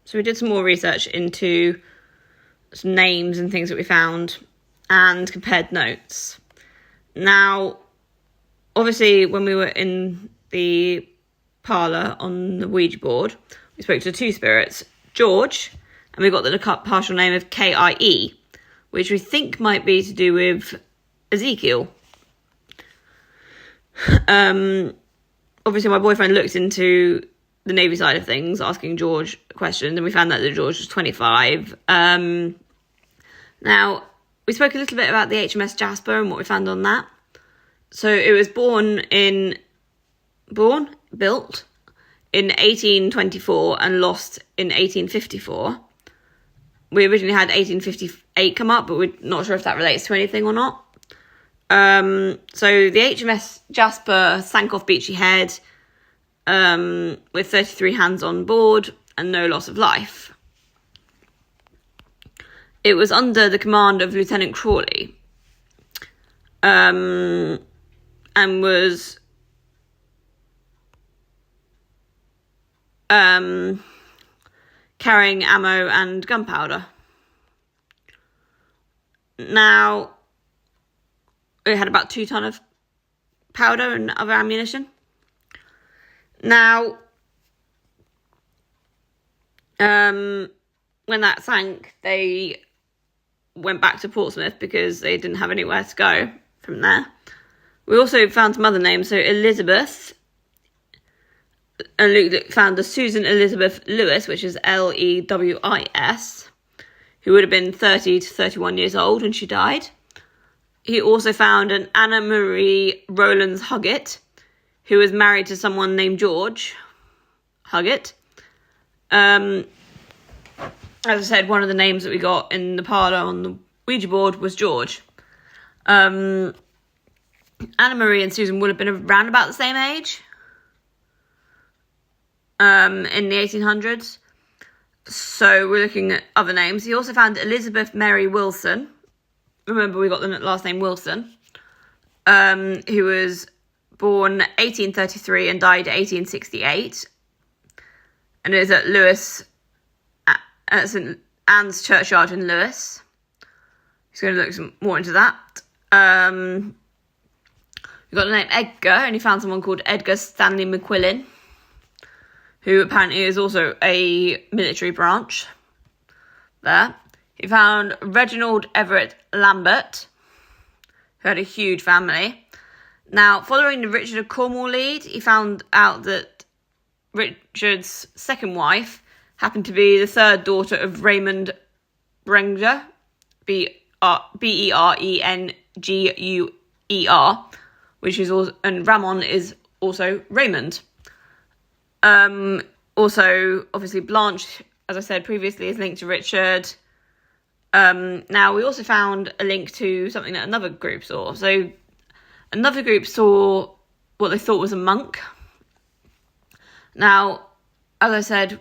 So we did some more research into some names and things that we found and compared notes. Now, obviously, when we were in the parlour on the Ouija board, we spoke to two spirits, George, and we got the partial name of Kie, which we think might be to do with Ezekiel. Obviously, my boyfriend looked into the Navy side of things, asking George questions, and we found out that George was 25. Now, we spoke a little bit about the HMS Jasper and what we found on that. So it was built in 1824 and lost in 1854. We originally had 1858 come up, but we're not sure if that relates to anything or not. So the HMS Jasper sank off Beachy Head with 33 hands on board and no loss of life. It was under the command of Lieutenant Crawley, and was carrying ammo and gunpowder. Now, it had about 2 tons of powder and other ammunition. Now, when that sank, they went back to Portsmouth because they didn't have anywhere to go from there. We also found some other names. So Elizabeth, and Luke found the Susan Elizabeth Lewis, which is Lewis, who would have been 30 to 31 years old when she died. He also found an Anna Marie Rowlands Huggett, who was married to someone named George Huggett. As I said, one of the names that we got in the parlour on the Ouija board was George. Anna Marie and Susan would have been around about the same age in the 1800s. So we're looking at other names. He also found Elizabeth Mary Wilson. Remember, we got the last name Wilson. Who was born 1833 and died 1868. And it is at Lewis, at St Anne's Churchyard in Lewis. He's going to look some more into that. We got the name Edgar, and he found someone called Edgar Stanley McQuillan, who apparently is also a military branch there. He found Reginald Everett Lambert, who had a huge family. Now, following the Richard of Cornwall lead, he found out that Richard's second wife happened to be the third daughter of Raymond Berenger, Berenguer, which is also, and Ramon is also Raymond. Also, obviously, Blanche, as I said previously, is linked to Richard. Now, we also found a link to something that another group saw. So, another group saw what they thought was a monk. Now, as I said,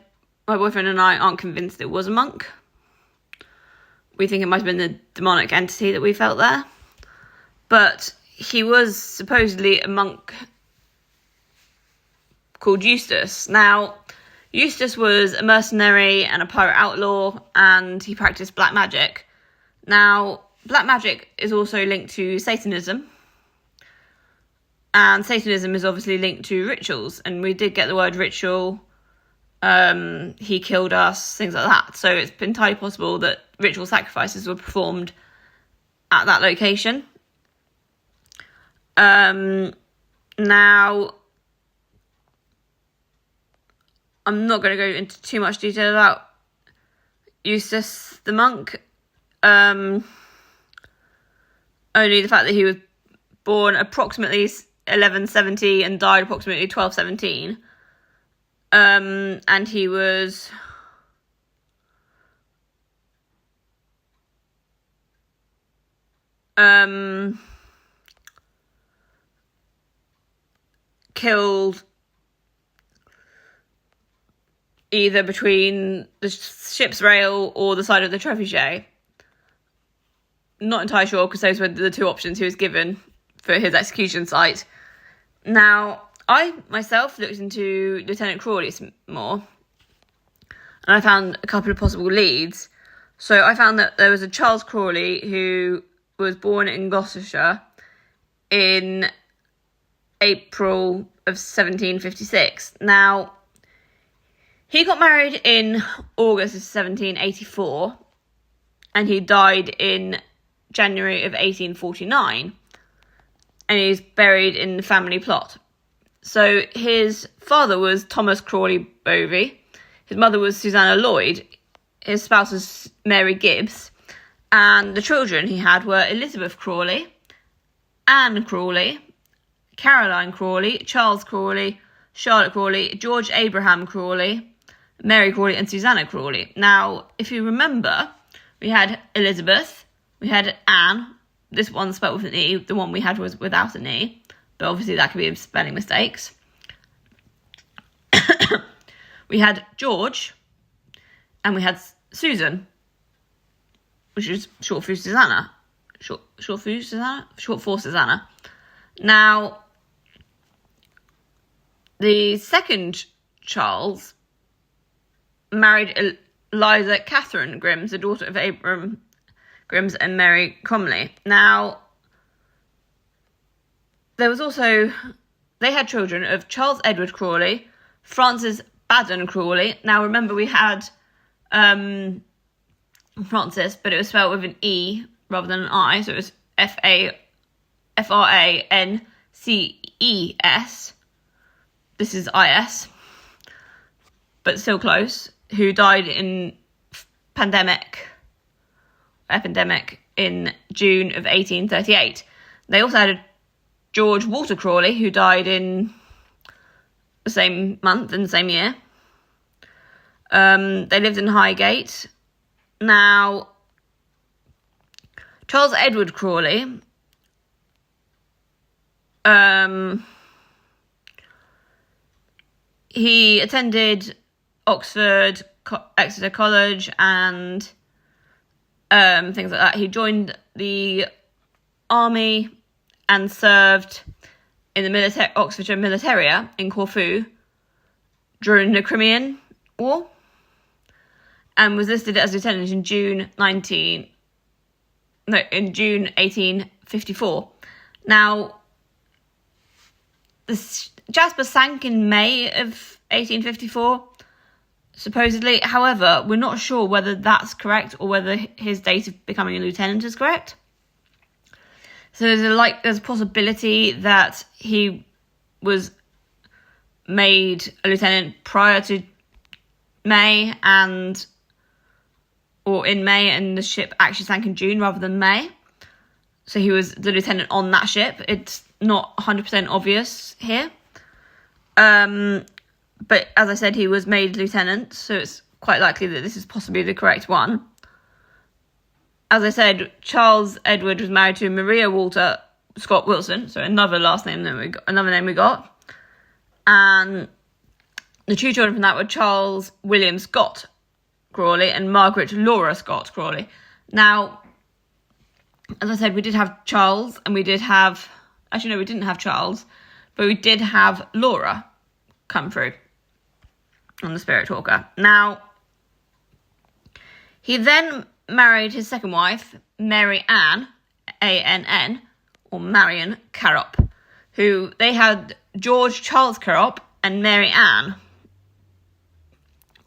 my boyfriend and I aren't convinced it was a monk. We think it might have been the demonic entity that we felt there. But he was supposedly a monk called Eustace. Now, Eustace was a mercenary and a pirate outlaw, and he practiced black magic. Now, black magic is also linked to Satanism, and Satanism is obviously linked to rituals, and we did get the word ritual, he killed us, things like that. So it's entirely possible that ritual sacrifices were performed at that location. Now, I'm not going to go into too much detail about Eustace the monk. Only the fact that he was born approximately 1170 and died approximately 1217. And he was killed either between the ship's rail or the side of the trebuchet. Not entirely sure, because those were the two options he was given for his execution site. Now, I myself looked into Lieutenant Crawley more, and I found a couple of possible leads. So I found that there was a Charles Crawley who was born in Gloucestershire in April of 1756. Now, he got married in August of 1784, and he died in January of 1849, and he's buried in the family plot. So his father was Thomas Crawley Bovey, his mother was Susanna Lloyd, his spouse was Mary Gibbs, and the children he had were Elizabeth Crawley, Anne Crawley, Caroline Crawley, Charles Crawley, Charlotte Crawley, George Abraham Crawley, Mary Crawley, and Susanna Crawley. Now, if you remember, we had Elizabeth, we had Anne, this one spelled with an E, the one we had was without an E, but obviously that could be spelling mistakes. We had George, and we had Susan, which is short for Susanna. Short for Susanna. Now, the second Charles married Eliza Catherine Grimms, the daughter of Abram Grimms and Mary Cromley. Now, there was also, they had children of Charles Edward Crawley, Francis Baden Crawley. Now, remember, we had Francis, but it was spelled with an E rather than an I, so it was Frances. This is IS, but still close, who died in epidemic in June of 1838. They also had a George Walter Crawley, who died in the same month in the same year. They lived in Highgate. Now, Charles Edward Crawley, he attended Oxford, Exeter College, and things like that. He joined the army and served in the Oxfordshire Militaria in Corfu during the Crimean War, and was listed as lieutenant in June 1854. Now, Jasper sank in May of 1854, supposedly. However, we're not sure whether that's correct or whether his date of becoming a lieutenant is correct. So there's a possibility that he was made a lieutenant prior to May or in May, and the ship actually sank in June rather than May. So he was the lieutenant on that ship. It's not 100% obvious here. But as I said, he was made lieutenant, so it's quite likely that this is possibly the correct one. As I said, Charles Edward was married to Maria Walter Scott Wilson, so another name we got. And the two children from that were Charles William Scott Crawley and Margaret Laura Scott Crawley. Now, as I said, we did have Charles, and we did have... Actually, no, we didn't have Charles, but we did have Laura come through on the Spirit Talker. Now, he then married his second wife, Mary Ann, A-N-N, or Marion Carrop, who they had George Charles Carrop and Mary Ann,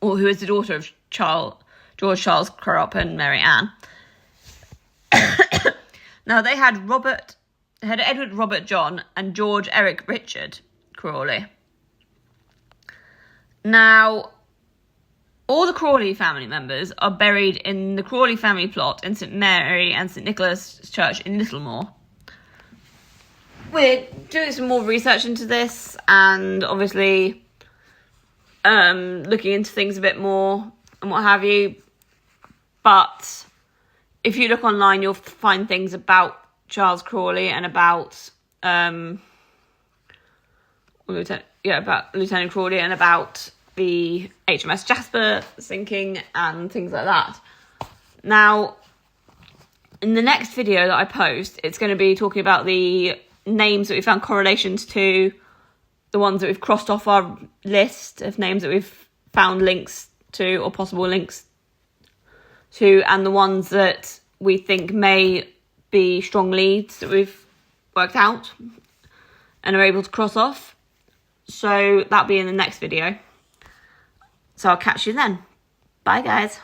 or who is the daughter of George Charles Carrop and Mary Ann. Now, they had Edward Robert John and George Eric Richard Crawley. Now, all the Crawley family members are buried in the Crawley family plot in St Mary and St Nicholas Church in Littlemore. We're doing some more research into this, and obviously looking into things a bit more and what have you. But if you look online, you'll find things about Charles Crawley and about Lieutenant Crawley and about the HMS Jasper sinking and things like that. Now, in the next video that I post, it's going to be talking about the names that we found correlations to, the ones that we've crossed off our list of names that we've found links to, or possible links to, and the ones that we think may be strong leads that we've worked out and are able to cross off. So that'll be in the next video. So I'll catch you then. Bye guys.